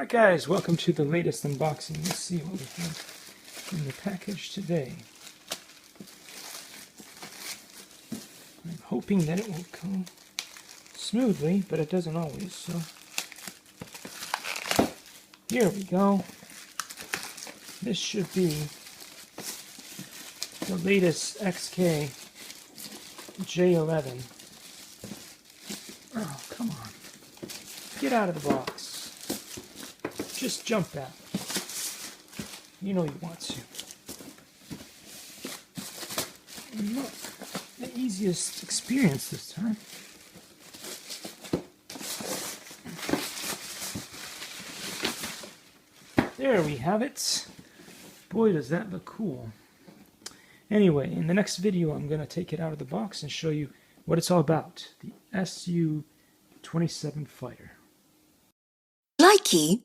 Alright guys, welcome to the latest unboxing. Let's see what we have in the package today. I'm hoping that it will come smoothly, but it doesn't always, so here we go. This should be the latest XK J11. Oh, come on. Get out of the box. Just jump out. You know you want to. Not the easiest experience this time. There we have it. Boy, does that look cool. Anyway, in the next video, I'm going to take it out of the box and show you what it's all about. The SU-27 fighter. Likey.